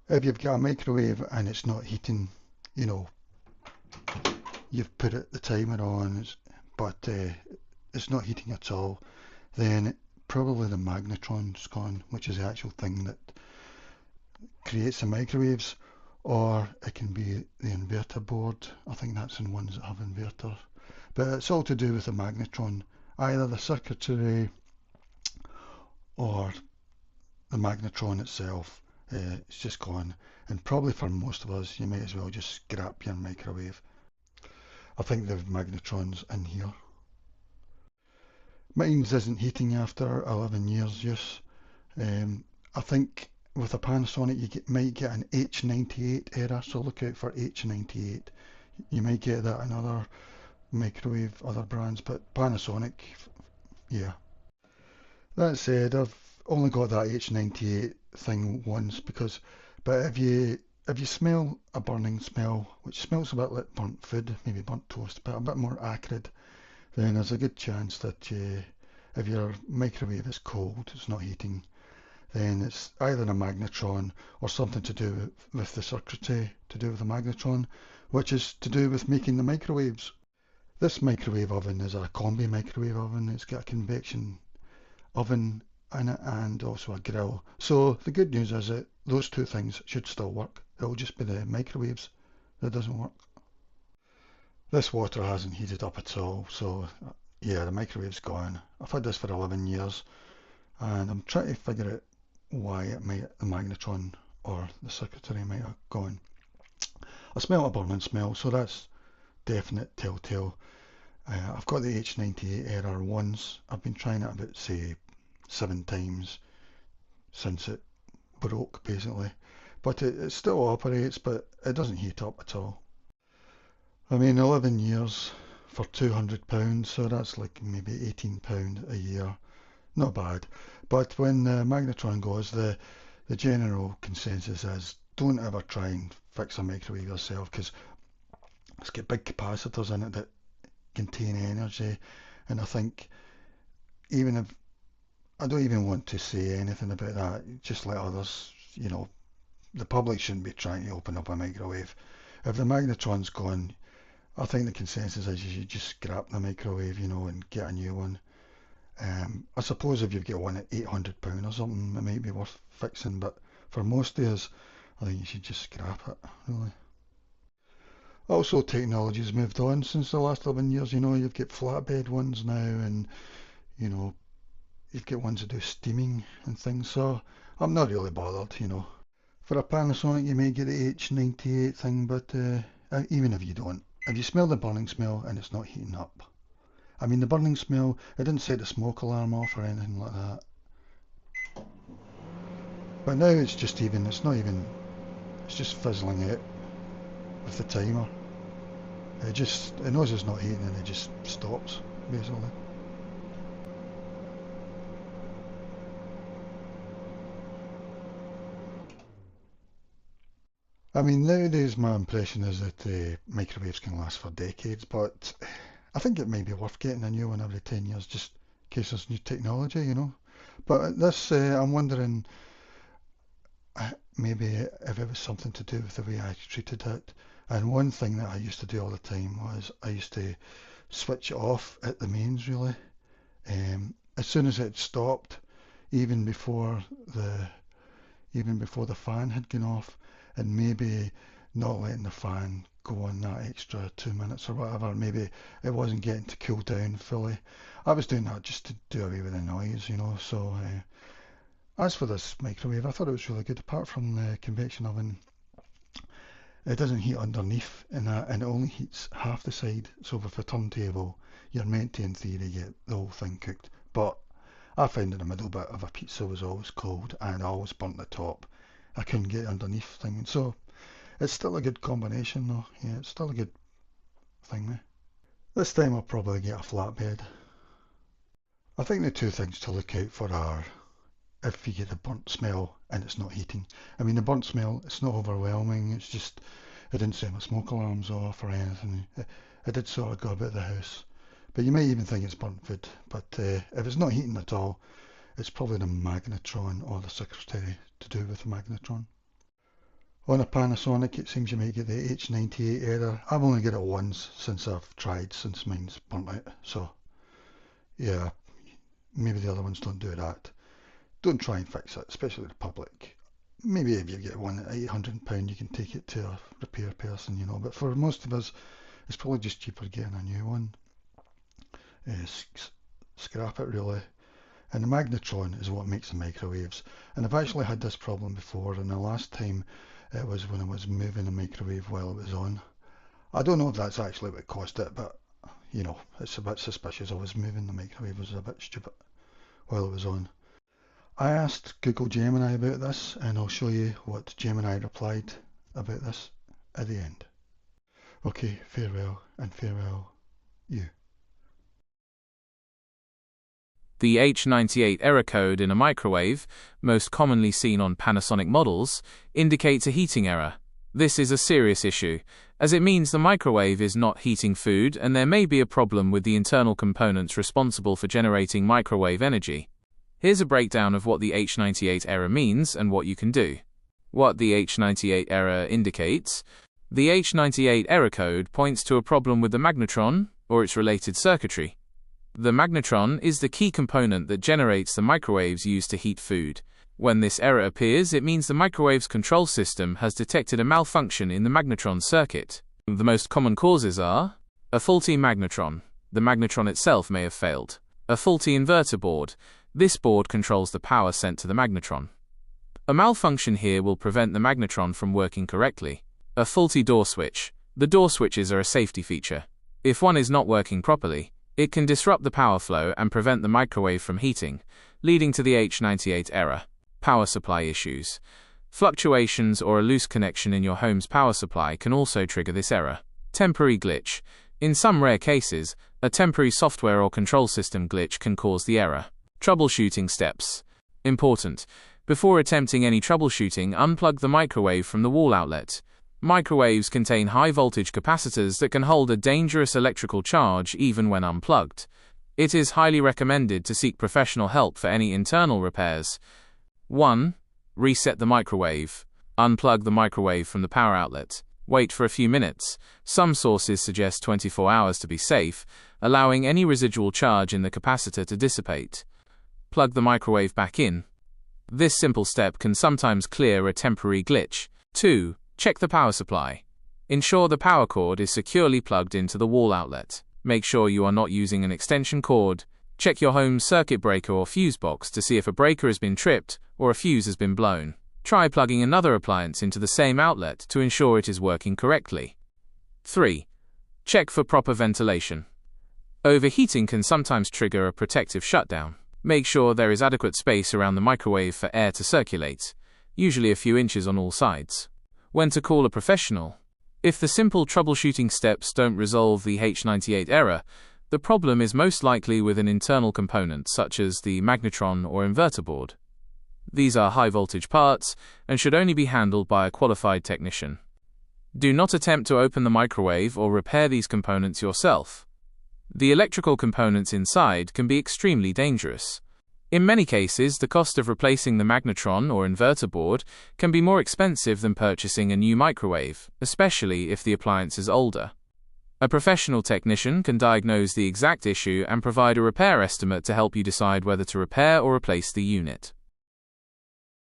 If you've got a microwave and it's not heating, you know, you've put the timer on, but it's not heating at all, then probably the magnetron's gone, which is the actual thing that creates the microwaves, or it can be the inverter board. I think that's in ones that have inverter. But it's all to do with the magnetron, either the circuitry or the magnetron itself. It's just gone. And probably for most of us, you might as well just scrap your microwave. I think the magnetron's in here. Mine's isn't heating after 11 years use. I think with a Panasonic might get an H98 error, so look out for H98. You might get that in other microwave, other brands, but Panasonic, yeah. That said, I've only got that H98 thing once but if you smell a burning smell, which smells a bit like burnt food, maybe burnt toast, but a bit more acrid, then there's a good chance that if your microwave is cold, it's not heating, then it's either a magnetron or something to do with the circuitry to do with the magnetron, which is to do with making the microwaves. This microwave oven is a combi microwave oven. It's got a convection oven in it and also a grill. So the good news is that those two things should still work. It'll just be the microwaves that doesn't work. This water hasn't heated up at all, so yeah, the microwave's gone. I've had this for 11 years and I'm trying to figure out why the magnetron or the circuitry might have gone. I smell a burning smell, so that's definite telltale. I've got the H98 error once. I've been trying it about, say, 7 times since it broke, basically. But it still operates, but it doesn't heat up at all. I mean, 11 years for £200, so that's like maybe £18 a year. Not bad. But when the magnetron goes, the general consensus is don't ever try and fix a microwave yourself because it's got big capacitors in it that contain energy. And I think even if I don't even want to say anything about that, just let others, the public shouldn't be trying to open up a microwave. If the magnetron's gone, I think the consensus is you should just scrap the microwave, and get a new one. I suppose if you've got one at £800 or something, it might be worth fixing, but for most of us, I think you should just scrap it, really. Also, technology's moved on since the last 11 years. You've got flatbed ones now, and you know, you've got ones that do steaming and things. So I'm not really bothered. For a Panasonic, you may get the H98 thing, but even if you don't, if you smell the burning smell and it's not heating up, I mean, the burning smell, it didn't set the smoke alarm off or anything like that. But now it's just it's just fizzling out with the timer. It knows it's not heating and it just stops, basically. I mean, nowadays my impression is that microwaves can last for decades, but I think it may be worth getting a new one every 10 years just in case there's new technology. But this, I'm wondering maybe if it was something to do with the way I treated it. And one thing that I used to do all the time was I used to switch it off at the mains, really. As soon as it stopped, even before the even before the fan had gone off, and maybe not letting the fan go on that extra 2 minutes or whatever. Maybe it wasn't getting to cool down fully. I was doing that just to do away with the noise. So as for this microwave, I thought it was really good. Apart from the convection oven, it doesn't heat underneath and it only heats half the side. So with a turntable, you're meant to, in theory, get the whole thing cooked. But I found in the middle bit of a pizza was always cold and I always burnt the top. I couldn't get underneath thing. So it's still a good combination though. Yeah, it's still a good thing there. This time I'll probably get a flatbed. I think the two things to look out for are if you get a burnt smell and it's not heating. I mean, the burnt smell, it's not overwhelming. It's just, it didn't set my smoke alarms off or anything. It did sort of go about the house. But you might even think it's burnt food. But if it's not heating at all, it's probably the magnetron or the circuitry to do with the magnetron. On a Panasonic, it seems you may get the H98 error. I've only got it once since I've tried, since mine's burnt out. So, yeah, maybe the other ones don't do that. Don't try and fix it, especially the public. Maybe if you get one at £800, you can take it to a repair person, but for most of us, it's probably just cheaper getting a new one. Scrap it, really. And the Magnetron is what makes the microwaves. And I've actually had this problem before, and the last time it was when I was moving the microwave while it was on. I don't know if that's actually what caused it, but it's a bit suspicious. I was moving the microwave, it was a bit stupid while it was on. I asked Google Gemini about this, and I'll show you what Gemini replied about this at the end. Okay, farewell, and farewell you. The H98 error code in a microwave, most commonly seen on Panasonic models, indicates a heating error. This is a serious issue, as it means the microwave is not heating food and there may be a problem with the internal components responsible for generating microwave energy. Here's a breakdown of what the H98 error means and what you can do. What the H98 error indicates. The H98 error code points to a problem with the magnetron, or its related circuitry. The magnetron is the key component that generates the microwaves used to heat food. When this error appears, it means the microwave's control system has detected a malfunction in the magnetron circuit. The most common causes are a faulty magnetron. The magnetron itself may have failed. A faulty inverter board. This board controls the power sent to the magnetron. A malfunction here will prevent the magnetron from working correctly. A faulty door switch. The door switches are a safety feature. If one is not working properly, it can disrupt the power flow and prevent the microwave from heating, leading to the H98 error. Power supply issues. Fluctuations or a loose connection in your home's power supply can also trigger this error. Temporary glitch. In some rare cases, a temporary software or control system glitch can cause the error. Troubleshooting steps. Important. Before attempting any troubleshooting, unplug the microwave from the wall outlet. Microwaves contain high-voltage capacitors that can hold a dangerous electrical charge even when unplugged. It is highly recommended to seek professional help for any internal repairs. 1. Reset the microwave. Unplug the microwave from the power outlet. Wait for a few minutes. Some sources suggest 24 hours to be safe, allowing any residual charge in the capacitor to dissipate. Plug the microwave back in. This simple step can sometimes clear a temporary glitch. 2. Check the power supply. Ensure the power cord is securely plugged into the wall outlet. Make sure you are not using an extension cord. Check your home's circuit breaker or fuse box to see if a breaker has been tripped or a fuse has been blown. Try plugging another appliance into the same outlet to ensure it is working correctly. 3. Check for proper ventilation. Overheating can sometimes trigger a protective shutdown. Make sure there is adequate space around the microwave for air to circulate, usually a few inches on all sides. When to call a professional. If the simple troubleshooting steps don't resolve the H98 error, the problem is most likely with an internal component such as the magnetron or inverter board. These are high-voltage parts and should only be handled by a qualified technician. Do not attempt to open the microwave or repair these components yourself. The electrical components inside can be extremely dangerous. In many cases, the cost of replacing the magnetron or inverter board can be more expensive than purchasing a new microwave, especially if the appliance is older. A professional technician can diagnose the exact issue and provide a repair estimate to help you decide whether to repair or replace the unit.